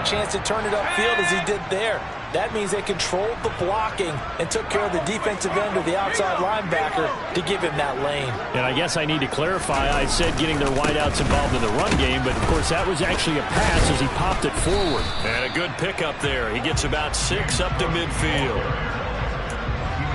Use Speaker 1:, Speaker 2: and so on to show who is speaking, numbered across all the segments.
Speaker 1: a chance to turn it upfield as he did there. That means they controlled the blocking and took care of the defensive end or the outside linebacker to give him that lane.
Speaker 2: And I guess I need to clarify, I said getting their wideouts involved in the run game, but of course that was actually a pass as he popped it forward.
Speaker 3: And a good pickup there. He gets about 6 up to midfield.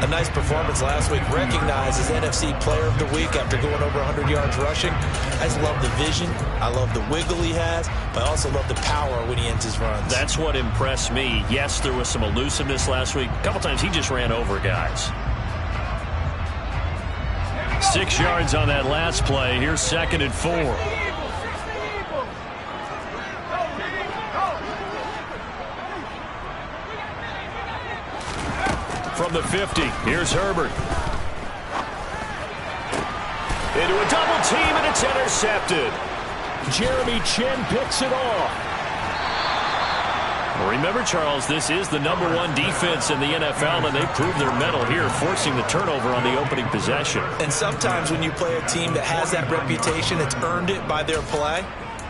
Speaker 1: A nice performance last week, recognized as NFC Player of the Week after going over 100 yards rushing. I just love the vision. I love the wiggle he has, but I also love the power when he ends his runs.
Speaker 3: That's what impressed me. Yes, there was some elusiveness last week. A couple times he just ran over guys. 6 yards on that last play. Here's 2nd and 4. From the 50, here's Herbert. Into a double team, and it's intercepted.
Speaker 2: Jeremy Chin picks it off.
Speaker 3: Remember, Charles, this is the #1 defense in the NFL, and they proved their mettle here, forcing the turnover on the opening possession.
Speaker 1: And sometimes when you play a team that has that reputation, it's earned it by their play.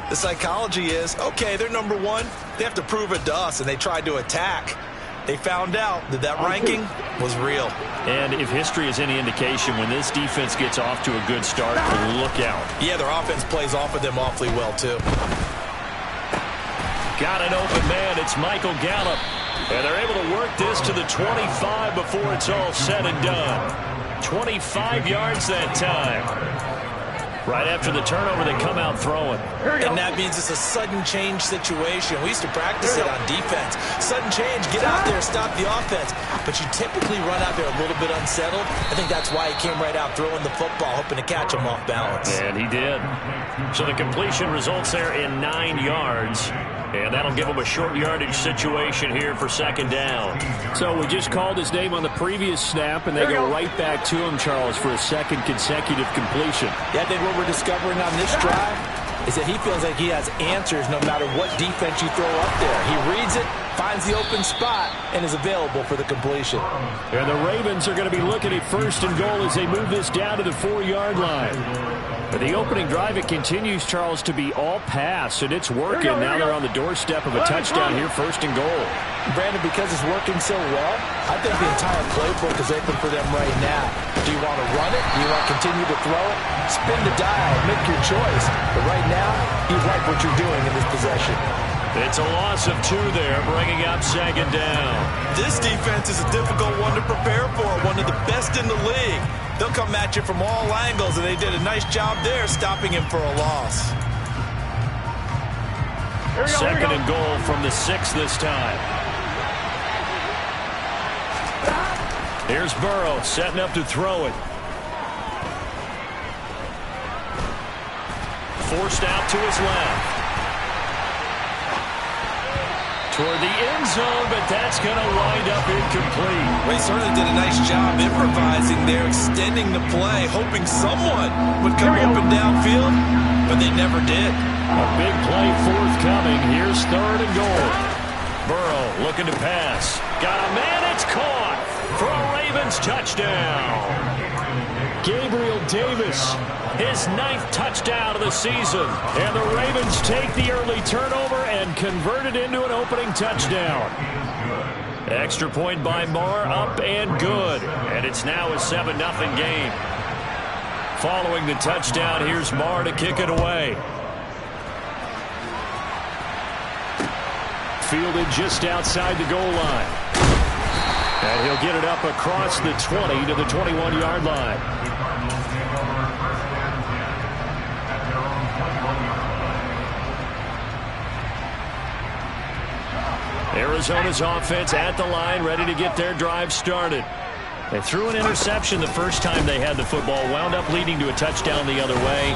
Speaker 1: The psychology is, okay, they're #1. They have to prove it to us, and they tried to attack. They found out that that ranking was real.
Speaker 3: And if history is any indication, when this defense gets off to a good start, look out.
Speaker 1: Yeah, their offense plays off of them awfully well, too.
Speaker 3: Got an open man. It's Michael Gallup. And they're able to work this to the 25 before it's all said and done. 25 yards that time. Right after the turnover, they come out throwing.
Speaker 1: And that means it's a sudden change situation. We used to practice it on defense. Sudden change, get out there, stop the offense. But you typically run out there a little bit unsettled. I think that's why he came right out throwing the football, hoping to catch him off balance.
Speaker 3: And he did. So the completion results there in 9 yards. And that'll give him a short yardage situation here for 2nd down.
Speaker 2: So we just called his name on the previous snap, and they go right back to him, Charles, for a 2nd consecutive completion.
Speaker 1: Yeah, I think what we're discovering on this drive is that he feels like he has answers no matter what defense you throw up there. He reads it, finds the open spot, and is available for the completion.
Speaker 2: And the Ravens are going to be looking at 1st and goal as they move this down to the 4-yard line. For the opening drive, it continues, Charles, to be all pass, and it's working. Now they're on the doorstep of a touchdown here, 1st and goal.
Speaker 1: Brandon, because it's working so well, I think the entire playbook is open for them right now. Do you want to run it? Do you want to continue to throw it? Spin the dial, make your choice. But right now, you like what you're doing in this possession.
Speaker 3: It's a loss of 2 there, bringing up 2nd down.
Speaker 1: This defense is a difficult one to prepare for, one of the best in the league. They'll come at you from all angles, and they did a nice job there stopping him for a loss.
Speaker 3: 2nd and goal from the 6 this time. Here's Burrow setting up to throw it. Forced out to his left. Toward the end zone, but that's going to wind up incomplete.
Speaker 1: Well, he certainly did a nice job improvising there, extending the play, hoping someone would come open downfield, but they never did.
Speaker 3: A big play forthcoming. Here's 3rd and goal. Burrow looking to pass. Got a man, it's caught for a Ravens touchdown.
Speaker 2: Gabriel Davis,
Speaker 3: his 9th touchdown of the season.
Speaker 2: And the Ravens take the early turnover and convert it into an opening touchdown.
Speaker 3: Extra point by Marr, up and good. And it's now a 7-0 game. Following the touchdown, here's Marr to kick it away.
Speaker 2: Fielded just outside the goal line. And he'll get it up across the 20 to the 21-yard line.
Speaker 3: Arizona's offense at the line, ready to get their drive started. They threw an interception the first time they had the football, wound up leading to a touchdown the other way.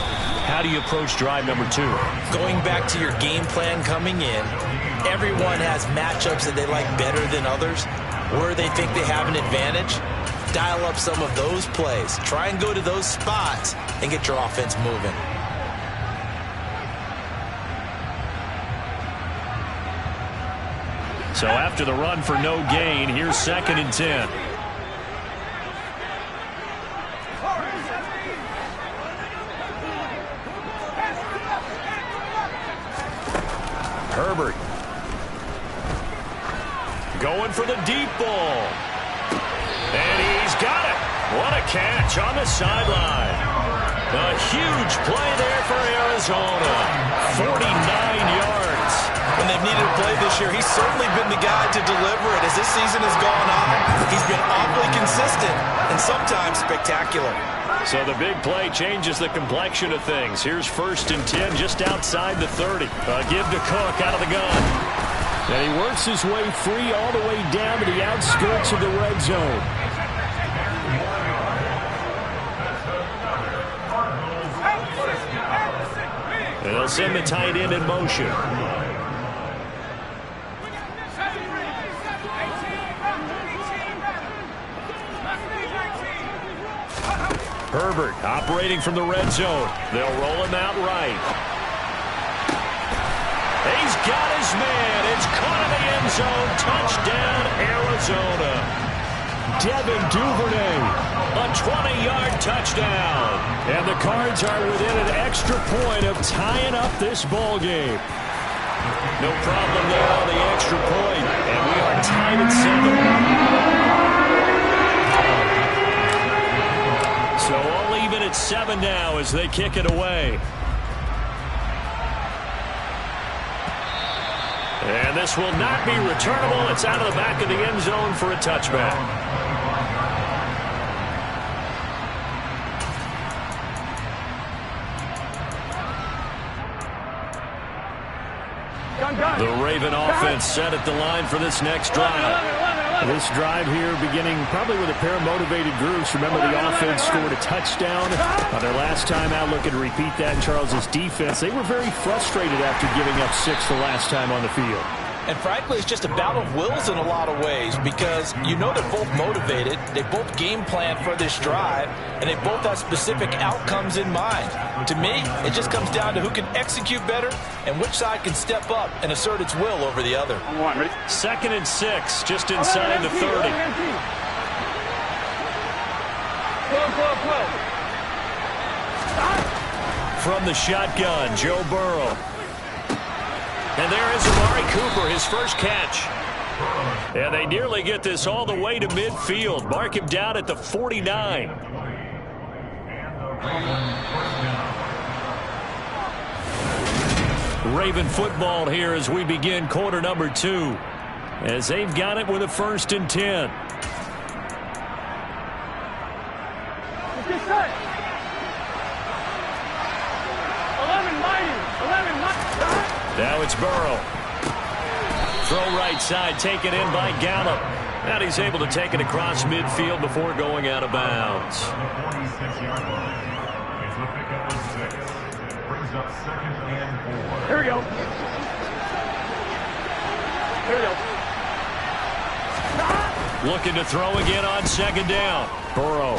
Speaker 3: How do you approach drive number 2?
Speaker 1: Going back to your game plan coming in, everyone has matchups that they like better than others, where they think they have an advantage. Dial up some of those plays. Try and go to those spots and get your offense moving.
Speaker 3: So after the run for no gain, here's 2nd and 10. Herbert going for the deep ball. And he's got it. What a catch on the sideline. A huge play there for Arizona. 49 yards.
Speaker 1: When they've needed a play this year, he's certainly been the guy to deliver it. As this season has gone on, he's been awfully consistent and sometimes spectacular.
Speaker 3: So the big play changes the complexion of things. Here's 1st and 10 just outside the 30. Give to Cook out of the gun.
Speaker 2: And he works his way free all the way down to the outskirts of the red zone.
Speaker 3: And they'll send the tight end in motion. Herbert operating from the red zone. They'll roll him out right. He's got his man. It's caught in the end zone. Touchdown, Arizona.
Speaker 2: Devin Duvernay.
Speaker 3: A 20-yard touchdown.
Speaker 2: And the Cards are within an extra point of tying up this ball game.
Speaker 3: No problem there on the extra point. And we are tied at 7. So all even at 7 now as they kick it away. And this will not be returnable. It's out of the back of the end zone for a touchback. The Raven offense set at the line for this next drive.
Speaker 2: This drive here beginning probably with a pair of motivated groups. Remember, the offense scored a touchdown on their last time out. Looking to repeat that in Charles's defense. They were very frustrated after giving up 6 the last time on the field.
Speaker 1: And frankly, it's just a battle of wills in a lot of ways because you know they're both motivated. They both game plan for this drive, and they both have specific outcomes in mind. To me, it just comes down to who can execute better and which side can step up and assert its will over the other.
Speaker 3: 2nd and 6, just inside the 30. From the shotgun, Joe Burrow. And there is Amari Cooper, his first catch. And they nearly get this all the way to midfield. Mark him down at the 49. Raven football here as we begin quarter number 2. As they've got it with a 1st and 10. Now it's Burrow. Throw right side, taken in by Gallup. And he's able to take it across midfield before going out of bounds.
Speaker 4: Here we go. Here we go.
Speaker 3: Looking to throw again on 2nd down. Burrow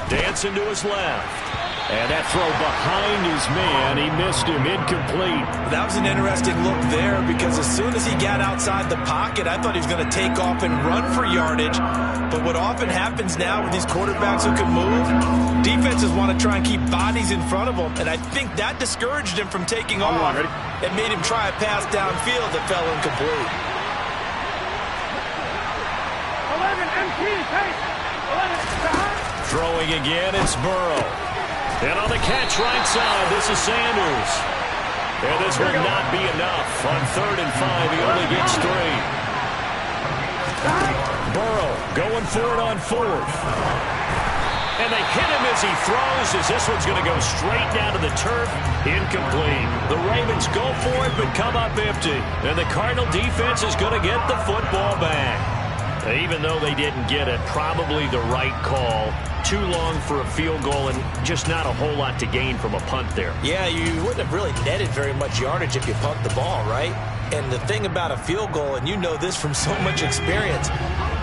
Speaker 3: dancing to his left. And that throw behind his man, he missed him, incomplete.
Speaker 1: That was an interesting look there because as soon as he got outside the pocket, I thought he was going to take off and run for yardage. But what often happens now with these quarterbacks who can move, defenses want to try and keep bodies in front of them, and I think that discouraged him from taking off. It made him try a pass downfield that fell incomplete.
Speaker 4: 11 MT, hey! 11.
Speaker 3: Throwing again, it's Burrow. And on the catch right side, this is Sanders. And this will not be enough. On 3rd and 5, he only gets 3. Burrow going for it on 4th. And they hit him as he throws, as this one's going to go straight down to the turf. Incomplete. The Ravens go for it, but come up empty. And the Cardinal defense is going to get the football back. Even though they didn't get it, probably the right call. Too long for a field goal and just not a whole lot to gain from a punt there.
Speaker 1: Yeah, you wouldn't have really netted very much yardage if you punt the ball, right? And the thing about a field goal, and you know this from so much experience,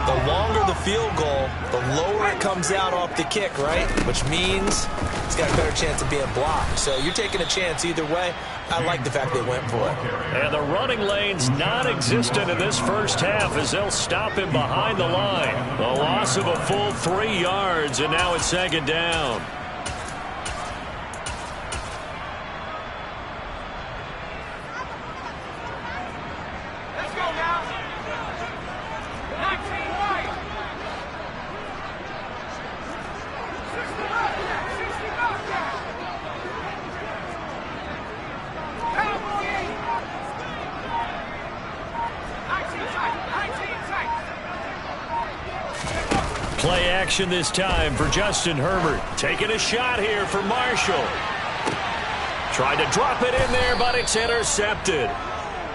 Speaker 1: the longer the field goal, the lower it comes out off the kick, right? Which means it's got a better chance of being blocked. So you're taking a chance either way. I like the fact they went for it.
Speaker 3: And the running lane's non-existent in this first half as they'll stop him behind the line. A loss of a full 3 yards, and now it's 2nd down. action this time for Justin Herbert. Taking a shot here for Marshall. Tried to drop it in there, but it's intercepted.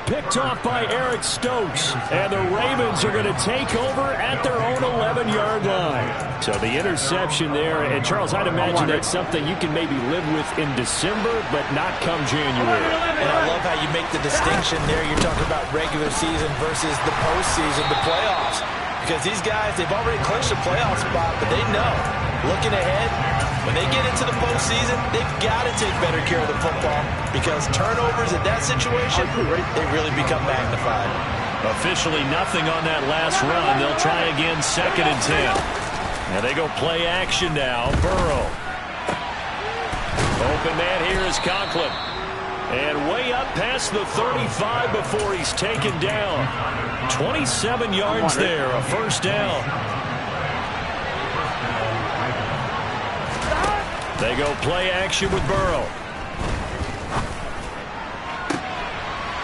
Speaker 2: Picked off by Eric Stokes. And the Ravens are going to take over at their own 11-yard line. So the interception there. And, Charles, I'd imagine that's something you can maybe live with in December, but not come January.
Speaker 1: And I love how you make the distinction there. You're talking about regular season versus the postseason, the playoffs. Because these guys, they've already clinched a playoff spot, but they know, looking ahead, when they get into the postseason, they've got to take better care of the football because turnovers in that situation, they really become magnified.
Speaker 3: Officially nothing on that last run. They'll try again, 2nd and 10. Now they go play action now. Burrow. Open man here is Conklin. And way up past the 35 before he's taken down. 27 yards there, a first down. They go play action with Burrow.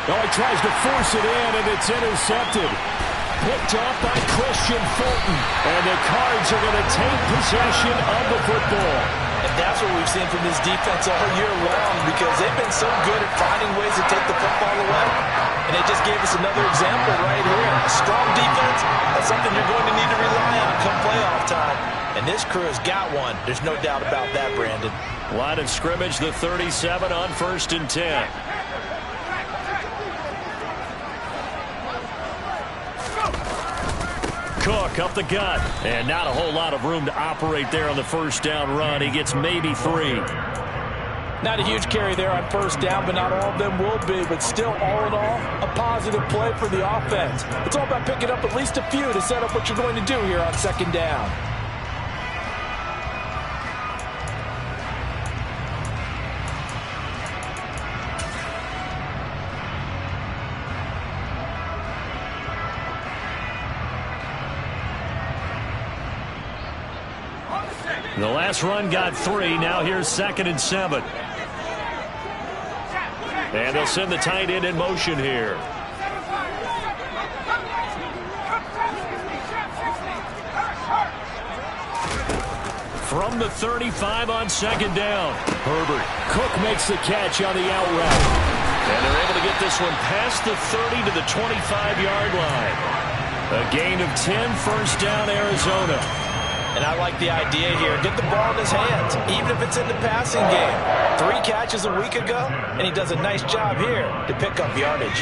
Speaker 2: Oh, he tries to force it in, and it's intercepted. Picked off by Christian Fulton. And the Cards are going to take possession of the football.
Speaker 1: And that's what we've seen from this defense all year long because they've been so good at finding ways to take the football away. And they just gave us another example right here. A strong defense, that's something you're going to need to rely on come playoff time. And this crew has got one. There's no doubt about that, Brandon.
Speaker 3: Line of scrimmage, the 37 on 1st and 10. Cook up the gut. And not a whole lot of room to operate there on the first down run. He gets maybe 3.
Speaker 1: Not a huge carry there on first down, but not all of them will be. But still, all in all, a positive play for the offense. It's all about picking up at least a few to set up what you're going to do here on 2nd down.
Speaker 3: The last run got 3. Now here's 2nd and 7. And they'll send the tight end in motion here. From the 35 on 2nd down. Herbert.
Speaker 2: Cook makes the catch on the out route.
Speaker 3: And they're able to get this one past the 30 to the 25-yard line. A gain of 10, first down, Arizona.
Speaker 1: And I like the idea here. Get the ball in his hands, even if it's in the passing game. 3 catches a week ago, and he does a nice job here to pick up yardage.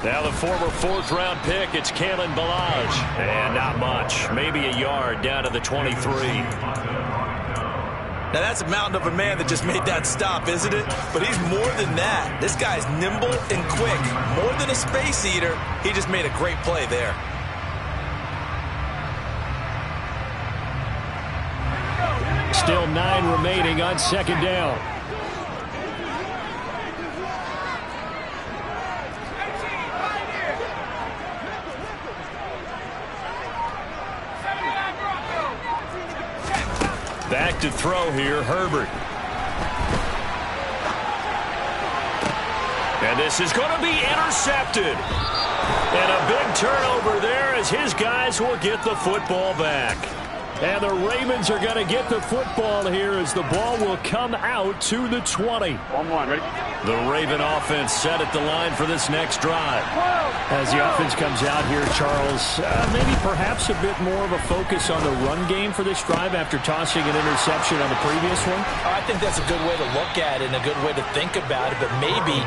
Speaker 3: Now the former 4th-round pick, it's Kalen Ballage. And not much, maybe a yard down to the 23.
Speaker 1: Now, that's a mountain of a man that just made that stop, isn't it? But he's more than that. This guy's nimble and quick. More than a space eater, he just made a great play there.
Speaker 2: Still 9 remaining on 2nd down.
Speaker 3: Back to throw here, Herbert. And this is going to be intercepted. And a big turnover there as his guys will get the football back.
Speaker 2: And the Ravens are going to get the football here as the ball will come out to the 20.
Speaker 4: On 1, ready?
Speaker 3: The Raven offense set at the line for this next drive.
Speaker 2: As the offense comes out here, Charles, maybe perhaps a bit more of a focus on the run game for this drive after tossing an interception on the previous one?
Speaker 1: I think that's a good way to look at it and a good way to think about it, but maybe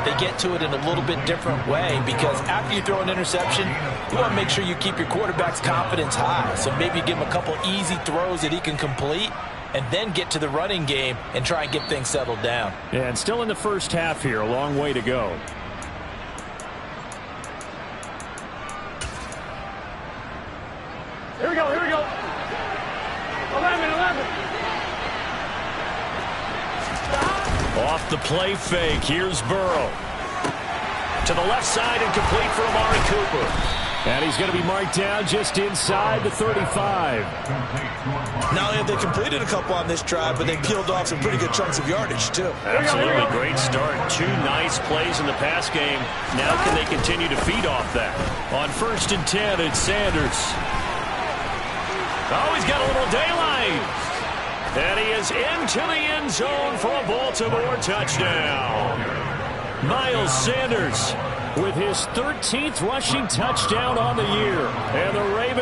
Speaker 1: they get to it in a little bit different way because after you throw an interception, you want to make sure you keep your quarterback's confidence high. So maybe give him a couple easy throws that he can complete and then get to the running game and try and get things settled down.
Speaker 2: And still in the first half here, a long way to go.
Speaker 4: Here we go, here we go. 11.
Speaker 3: Off the play fake, here's Burrow. To the left side and complete for Amari Cooper.
Speaker 2: And he's going to be marked down just inside the 35.
Speaker 1: Not only have they completed a couple on this drive, but they peeled off some pretty good chunks of yardage, too.
Speaker 3: Absolutely great start. 2 nice plays in the pass game. Now can they continue to feed off that?
Speaker 2: On 1st and 10, it's Sanders.
Speaker 3: Oh, he's got a little daylight. And he is into the end zone for a Baltimore touchdown.
Speaker 2: Miles Sanders with his 13th rushing touchdown on the year. And the Ravens